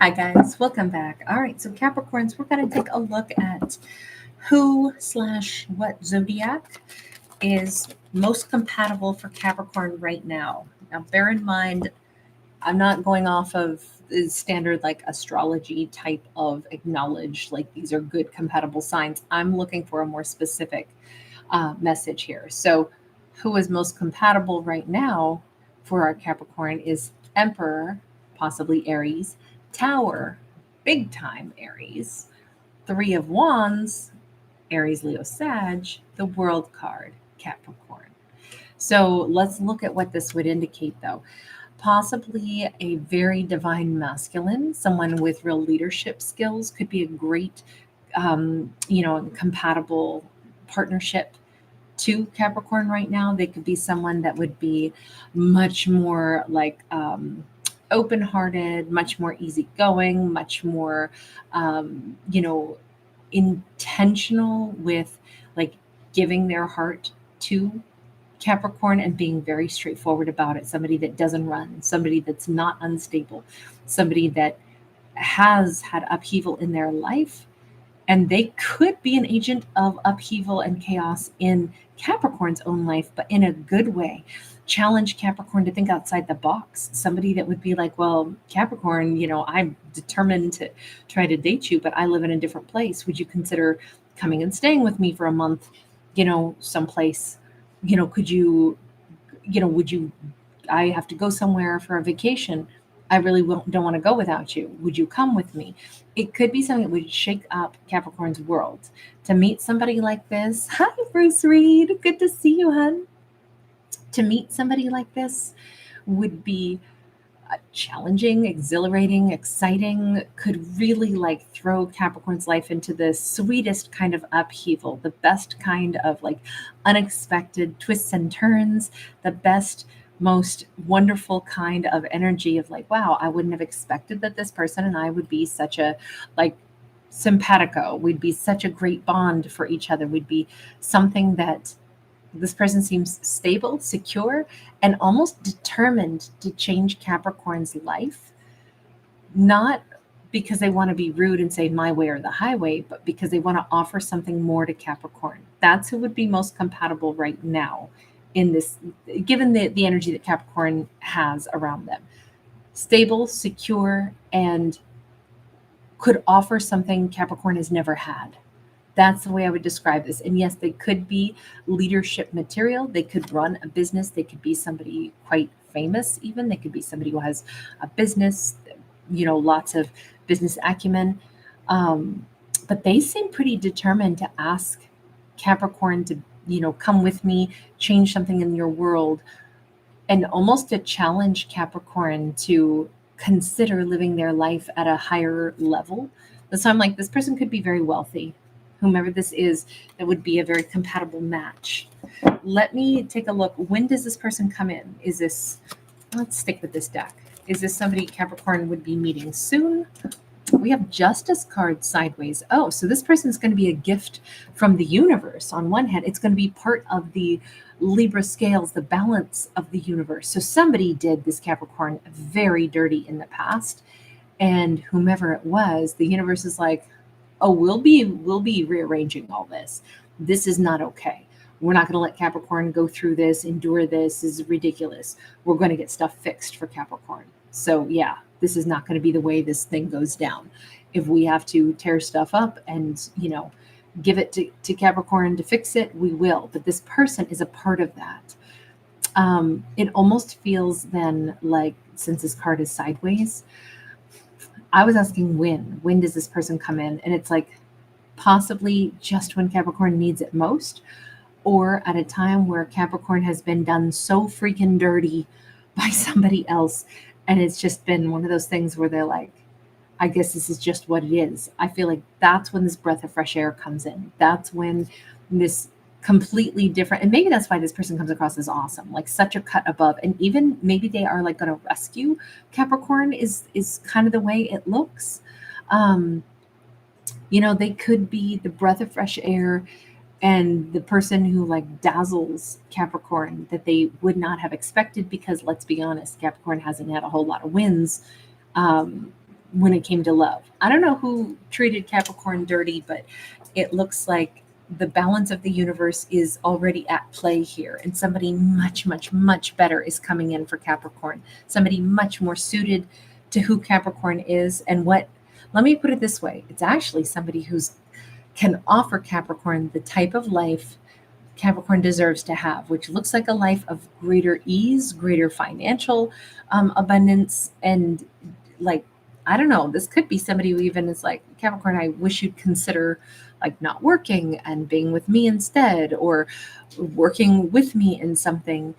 Hi guys, welcome back. All right, so Capricorns, we're going to take a look at who slash what zodiac is most compatible for Capricorn right now. Now, bear in mind, I'm not going off of the standard like astrology type of acknowledged, like these are good compatible signs. I'm looking for a more specific message here. So, who is most compatible right now for our Capricorn is Emperor, possibly Aries, Tower, big time Aries, Three of Wands, Aries, Leo, Sag, the World card, Capricorn. So let's look at what this would indicate though. Possibly a very divine masculine, someone with real leadership skills could be a great, compatible partnership to Capricorn right now. They could be someone that would be much more like open hearted, much more easygoing, much more, intentional with like giving their heart to Capricorn and being very straightforward about it. Somebody that doesn't run, somebody that's not unstable, somebody that has had upheaval in their life, and they could be an agent of upheaval and chaos in Capricorn's own life, but in a good way. Challenge Capricorn to think outside the box. Somebody that would be like, well, Capricorn, I'm determined to try to date you, but I live in a different place. Would you consider coming and staying with me for a month, someplace? Could you, would you, I have to go somewhere for a vacation. I really don't want to go without you. Would you come with me? It could be something that would shake up Capricorn's world. To meet somebody like this, hi, Bruce Reed. Good to see you, hun. To meet somebody like this would be challenging, exhilarating, exciting, could really like throw Capricorn's life into the sweetest kind of upheaval, the best kind of like unexpected twists and turns, the best, most wonderful kind of energy of like, wow, I wouldn't have expected that this person and I would be such a like simpatico. We'd be such a great bond for each other. We'd be something that this person seems stable, secure, and almost determined to change Capricorn's life, not because they want to be rude and say my way or the highway, but because they want to offer something more to Capricorn. That's who would be most compatible right now in this, given the energy that Capricorn has around them. Stable, secure, and could offer something Capricorn has never had. That's the way I would describe this. And yes, they could be leadership material. They could run a business. They could be somebody quite famous, even. They could be somebody who has a business, lots of business acumen. But they seem pretty determined to ask Capricorn to, come with me, change something in your world, and almost to challenge Capricorn to consider living their life at a higher level. So I'm like, this person could be very wealthy. Whomever this is, that would be a very compatible match. Let me take a look. When does this person come in? Let's stick with this deck. Is this somebody Capricorn would be meeting soon? We have Justice card sideways. Oh, so this person is going to be a gift from the universe. On one hand, it's going to be part of the Libra scales, the balance of the universe. So somebody did this Capricorn very dirty in the past. And whomever it was, the universe is like, oh, we'll be rearranging all this. This is not okay. We're not going to let Capricorn go through this, endure this. This is ridiculous. We're going to get stuff fixed for Capricorn. So yeah, this is not going to be the way this thing goes down. If we have to tear stuff up and, give it to Capricorn to fix it, we will. But this person is a part of that. It almost feels then like, since this card is sideways, I was asking when does this person come in? And it's like possibly just when Capricorn needs it most, or at a time where Capricorn has been done so freaking dirty by somebody else. And it's just been one of those things where they're like, I guess this is just what it is. I feel like that's when this breath of fresh air comes in. That's when this completely different, and maybe that's why this person comes across as awesome, like such a cut above, and even maybe they are like going to rescue Capricorn is kind of the way it looks. They could be the breath of fresh air and the person who like dazzles Capricorn that they would not have expected, because let's be honest, Capricorn hasn't had a whole lot of wins when it came to love. I don't know who treated Capricorn dirty, but it looks like the balance of the universe is already at play here, and somebody much, much, much better is coming in for Capricorn. Somebody much more suited to who Capricorn is and what. Let me put it this way: it's actually somebody who's can offer Capricorn the type of life Capricorn deserves to have, which looks like a life of greater ease, greater financial abundance, and like, I don't know, this could be somebody who even is like, Capricorn, I wish you'd consider like not working and being with me instead, or working with me in something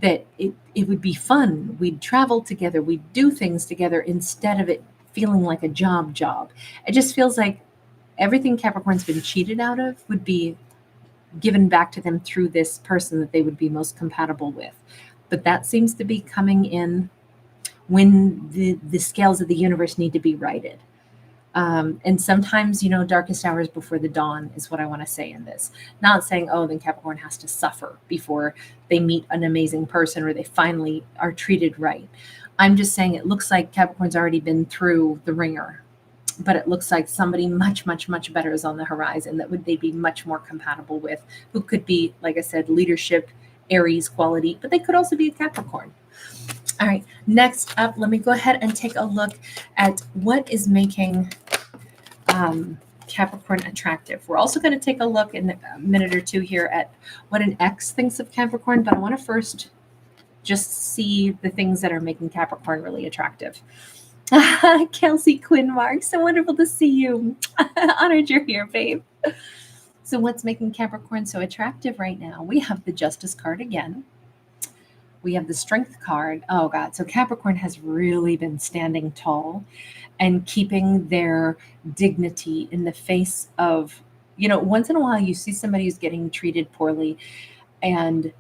that it would be fun. We'd travel together, we'd do things together instead of it feeling like a job. It just feels like everything Capricorn's been cheated out of would be given back to them through this person that they would be most compatible with. But that seems to be coming in when the scales of the universe need to be righted. And sometimes, darkest hours before the dawn is what I want to say in this. Not saying, oh, then Capricorn has to suffer before they meet an amazing person or they finally are treated right. I'm just saying it looks like Capricorn's already been through the ringer, but it looks like somebody much, much, much better is on the horizon that would they be much more compatible with, who could be, like I said, leadership, Aries quality, but they could also be a Capricorn. All right, next up, let me go ahead and take a look at what is making Capricorn attractive. We're also going to take a look in a minute or two here at what an ex thinks of Capricorn, but I want to first just see the things that are making Capricorn really attractive. Kelsey Quinn Mark, so wonderful to see you. Honored you're here, babe. So what's making Capricorn so attractive right now? We have the Justice card again. We have the Strength card. Oh God, so Capricorn has really been standing tall and keeping their dignity in the face of, once in a while you see somebody who's getting treated poorly, and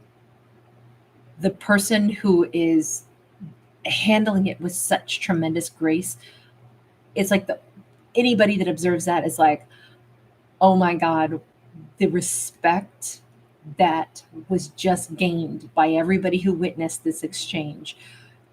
the person who is handling it with such tremendous grace, it's like anybody that observes that is like, oh my God, the respect that was just gained by everybody who witnessed this exchange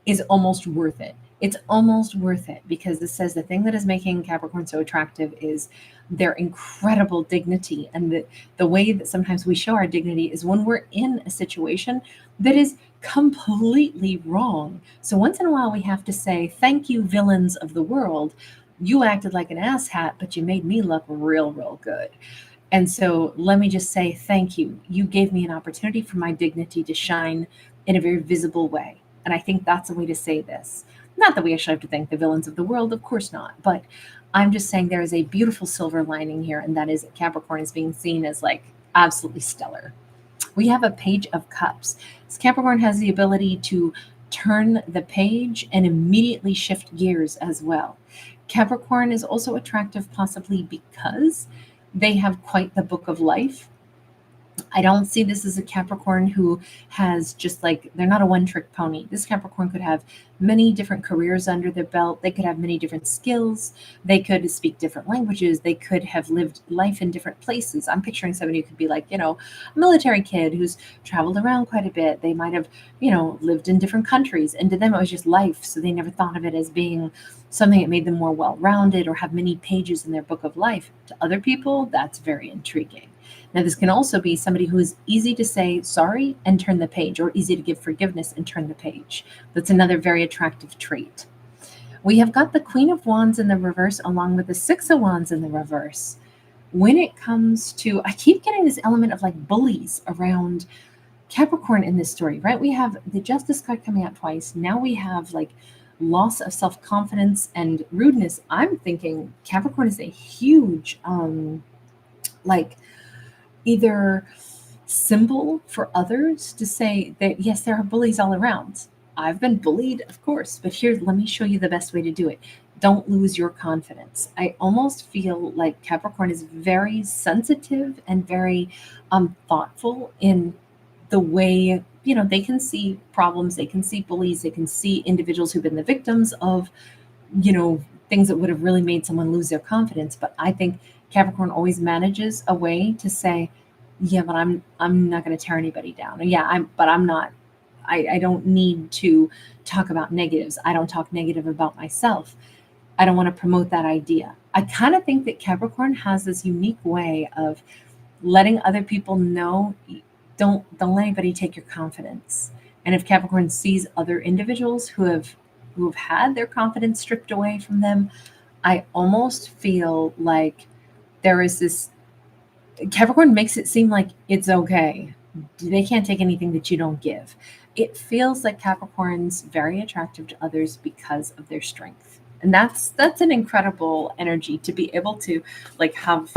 is almost worth it. It's almost worth it because it says the thing that is making Capricorn so attractive is their incredible dignity. And the way that sometimes we show our dignity is when we're in a situation that is completely wrong. So once in a while we have to say, thank you, villains of the world. You acted like an asshat, but you made me look real, real good. And so let me just say thank you. You gave me an opportunity for my dignity to shine in a very visible way. And I think that's a way to say this. Not that we actually have to thank the villains of the world, of course not. But I'm just saying there is a beautiful silver lining here, and that is that Capricorn is being seen as like absolutely stellar. We have a Page of Cups. So Capricorn has the ability to turn the page and immediately shift gears as well. Capricorn is also attractive possibly because they have quite the book of life. I don't see this as a Capricorn who has just like, they're not a one-trick pony. This Capricorn could have many different careers under their belt. They could have many different skills. They could speak different languages. They could have lived life in different places. I'm picturing somebody who could be like, a military kid who's traveled around quite a bit. They might have, lived in different countries. And to them, it was just life. So they never thought of it as being something that made them more well-rounded or have many pages in their book of life. To other people, that's very intriguing. Now, this can also be somebody who is easy to say sorry and turn the page, or easy to give forgiveness and turn the page. That's another very attractive trait. We have got the Queen of Wands in the reverse along with the Six of Wands in the reverse. When it comes to, I keep getting this element of like bullies around Capricorn in this story, right? We have the Justice card coming out twice. Now we have like loss of self-confidence and rudeness. I'm thinking Capricorn is a huge, either symbol for others to say that, yes, there are bullies all around. I've been bullied, of course, but here, let me show you the best way to do it. Don't lose your confidence. I almost feel like Capricorn is very sensitive and very thoughtful in the way, they can see problems, they can see bullies, they can see individuals who've been the victims of, things that would have really made someone lose their confidence. But I think Capricorn always manages a way to say, yeah, but I'm not going to tear anybody down. Yeah, I'm not. I don't need to talk about negatives. I don't talk negative about myself. I don't want to promote that idea. I kind of think that Capricorn has this unique way of letting other people know, don't let anybody take your confidence. And if Capricorn sees other individuals who have had their confidence stripped away from them, I almost feel like there is this, Capricorn makes it seem like it's okay. They can't take anything that you don't give. It feels like Capricorn's very attractive to others because of their strength. And that's an incredible energy to be able to like have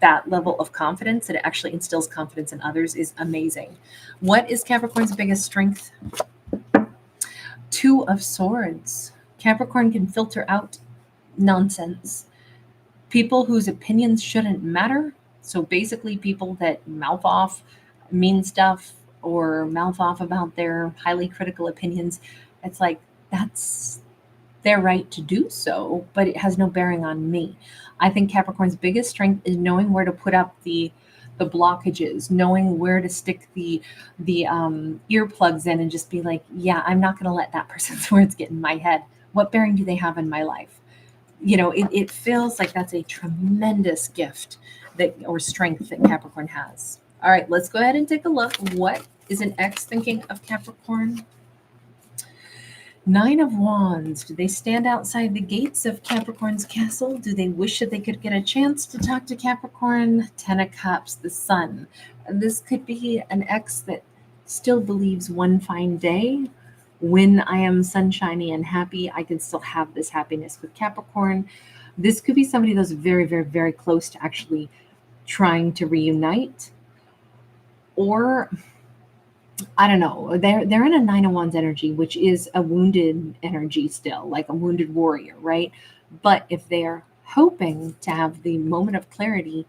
that level of confidence, that it actually instills confidence in others, is amazing. What is Capricorn's biggest strength? Two of Swords. Capricorn can filter out nonsense. People whose opinions shouldn't matter. So basically, people that mouth off mean stuff or mouth off about their highly critical opinions. It's like, that's their right to do so, but it has no bearing on me. I think Capricorn's biggest strength is knowing where to put up the blockages, knowing where to stick the earplugs in, and just be like, yeah, I'm not going to let that person's words get in my head. What bearing do they have in my life? It feels like that's a tremendous gift that, or strength, that Capricorn has. All right, let's go ahead and take a look. What is an ex thinking of Capricorn? Nine of Wands. Do they stand outside the gates of Capricorn's castle? Do they wish that they could get a chance to talk to Capricorn? Ten of Cups, the Sun. This could be an ex that still believes one fine day, when I am sunshiny and happy, I can still have this happiness with Capricorn. This could be somebody that's very, very, very close to actually trying to reunite. Or I don't know. They're in a Nine of Wands energy, which is a wounded energy still, like a wounded warrior, right? But if they're hoping to have the moment of clarity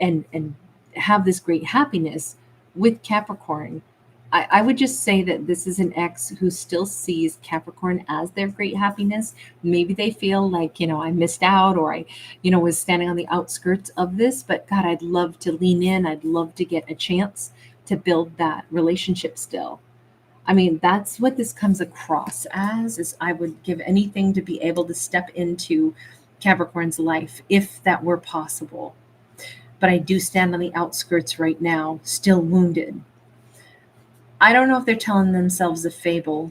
and have this great happiness with Capricorn, I would just say that this is an ex who still sees Capricorn as their great happiness. Maybe they feel like, I missed out, or I, was standing on the outskirts of this, but God, I'd love to lean in. I'd love to get a chance to build that relationship still. I mean, that's what this comes across as, is I would give anything to be able to step into Capricorn's life if that were possible. But I do stand on the outskirts right now, still wounded. I don't know if they're telling themselves a fable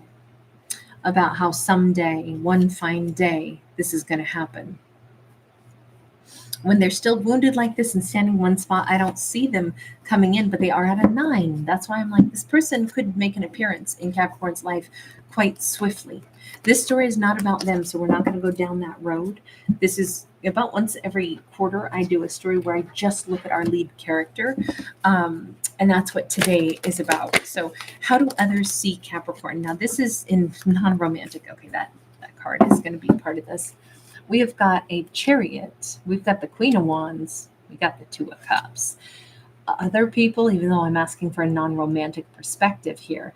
about how someday, one fine day, this is going to happen. When they're still wounded like this and standing one spot, I don't see them coming in, but they are at a 9. That's why I'm like, this person could make an appearance in Capricorn's life quite swiftly. This story is not about them, so we're not going to go down that road. This is about once every quarter, I do a story where I just look at our lead character. And that's what today is about. So how do others see Capricorn? Now, this is in non-romantic. Okay, that card is going to be part of this. We have got a Chariot. We've got the Queen of Wands. We got the Two of Cups. Other people, even though I'm asking for a non-romantic perspective here,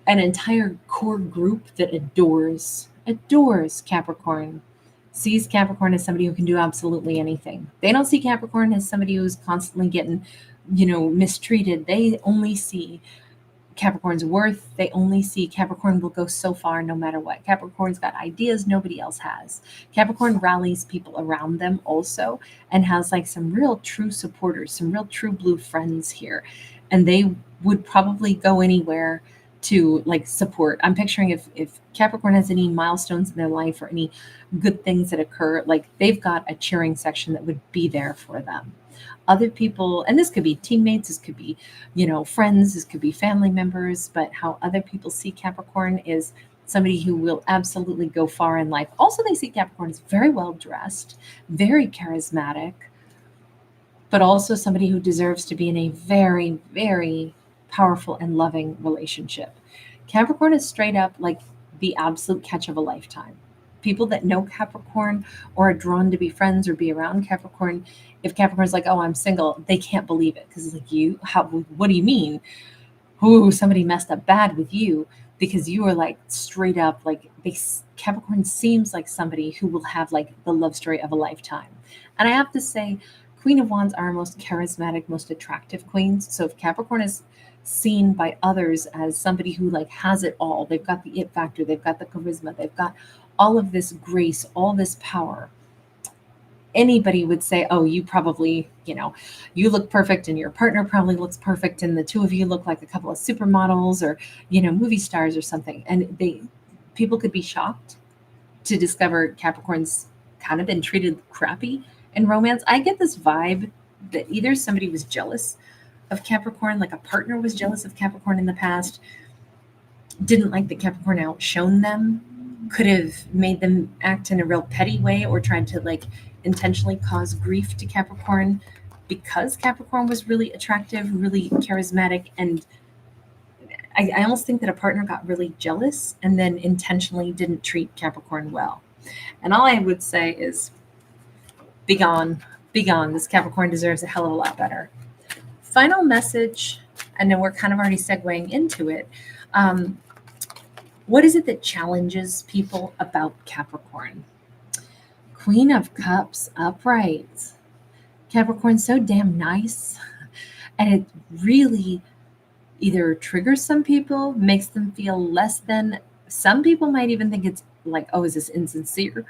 an entire core group that adores Capricorn, sees Capricorn as somebody who can do absolutely anything. They don't see Capricorn as somebody who's constantly getting, mistreated. They only see Capricorn's worth. They only see Capricorn will go so far no matter what. Capricorn's got ideas nobody else has. Capricorn rallies people around them also, and has like some real true supporters, some real true blue friends here. And they would probably go anywhere to like support. I'm picturing if Capricorn has any milestones in their life or any good things that occur, like they've got a cheering section that would be there for them. Other people, and this could be teammates, this could be, friends, this could be family members, but how other people see Capricorn is somebody who will absolutely go far in life. Also, they see Capricorn as very well dressed, very charismatic, but also somebody who deserves to be in a very, very powerful and loving relationship. Capricorn is straight up like the absolute catch of a lifetime. People that know Capricorn or are drawn to be friends or be around Capricorn, if Capricorn's like, oh, I'm single, they can't believe it, because it's like, what do you mean? Ooh, somebody messed up bad with you, because you are like straight up like Capricorn seems like somebody who will have like the love story of a lifetime. And I have to say, Queen of Wands are our most charismatic, most attractive queens. So if Capricorn is seen by others as somebody who like has it all, they've got the it factor, they've got the charisma, they've got all of this grace, all this power, anybody would say, oh, you probably, you look perfect and your partner probably looks perfect and the two of you look like a couple of supermodels or, movie stars or something. And people could be shocked to discover Capricorn's kind of been treated crappy in romance. I get this vibe that either somebody was jealous of Capricorn, like a partner was jealous of Capricorn in the past, didn't like that Capricorn outshone them, could have made them act in a real petty way or tried to like intentionally cause grief to Capricorn because Capricorn was really attractive, really charismatic. And I almost think that a partner got really jealous and then intentionally didn't treat Capricorn well. And all I would say is, be gone, be gone. This Capricorn deserves a hell of a lot better. Final message, and then we're kind of already segueing into it. What is it that challenges people about Capricorn? Queen of Cups, upright. Capricorn's so damn nice. And it really either triggers some people, makes them feel less than. Some people might even think it's like, oh, is this insincere?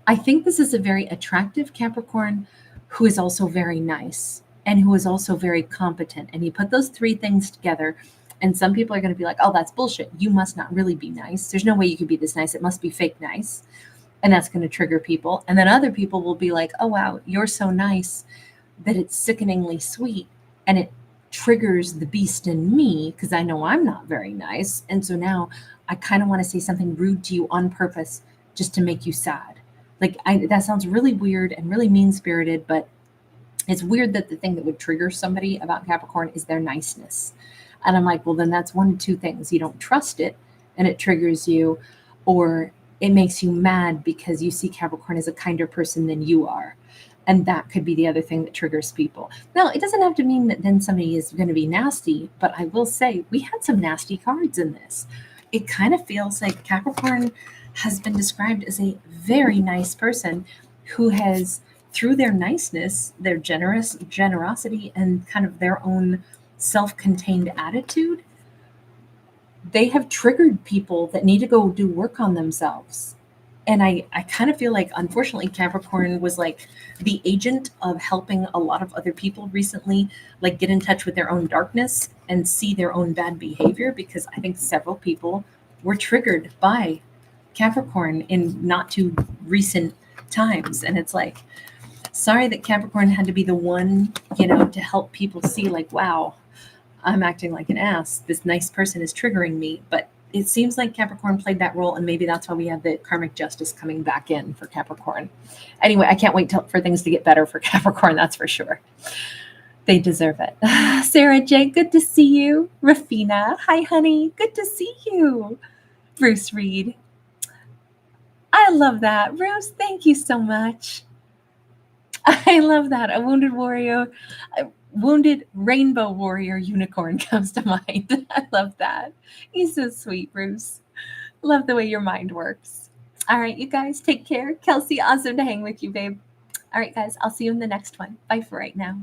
I think this is a very attractive Capricorn who is also very nice and who is also very competent. And you put those three things together, and some people are going to be like, oh, that's bullshit. You must not really be nice. There's no way you could be this nice. It must be fake nice. And that's going to trigger people. And then other people will be like, oh, wow, you're so nice that it's sickeningly sweet. And it triggers the beast in me because I know I'm not very nice. And so now I kind of want to say something rude to you on purpose just to make you sad. Like, that sounds really weird and really mean-spirited, but it's weird that the thing that would trigger somebody about Capricorn is their niceness. And I'm like, well, then that's one of two things. You don't trust it and it triggers you, or it makes you mad because you see Capricorn as a kinder person than you are. And that could be the other thing that triggers people. Now, it doesn't have to mean that then somebody is going to be nasty, but I will say we had some nasty cards in this. It kind of feels like Capricorn has been described as a very nice person who has, through their niceness, their generosity, and kind of their own self-contained attitude, they have triggered people that need to go do work on themselves. And I kind of feel like, unfortunately, Capricorn was like the agent of helping a lot of other people recently, like get in touch with their own darkness and see their own bad behavior, because I think several people were triggered by Capricorn in not too recent times. And it's like, sorry that Capricorn had to be the one, to help people see like, wow, I'm acting like an ass. This nice person is triggering me. But it seems like Capricorn played that role, and maybe that's why we have the karmic justice coming back in for Capricorn. Anyway, I can't wait for things to get better for Capricorn, that's for sure. They deserve it. Sarah J, good to see you. Rafina, hi honey, good to see you. Bruce Reed, I love that. Bruce, thank you so much. I love that. A wounded rainbow warrior unicorn comes to mind. I love that. He's so sweet, Bruce. Love the way your mind works. All right, you guys, take care. Kelsey, awesome to hang with you, babe. All right, guys, I'll see you in the next one. Bye for right now.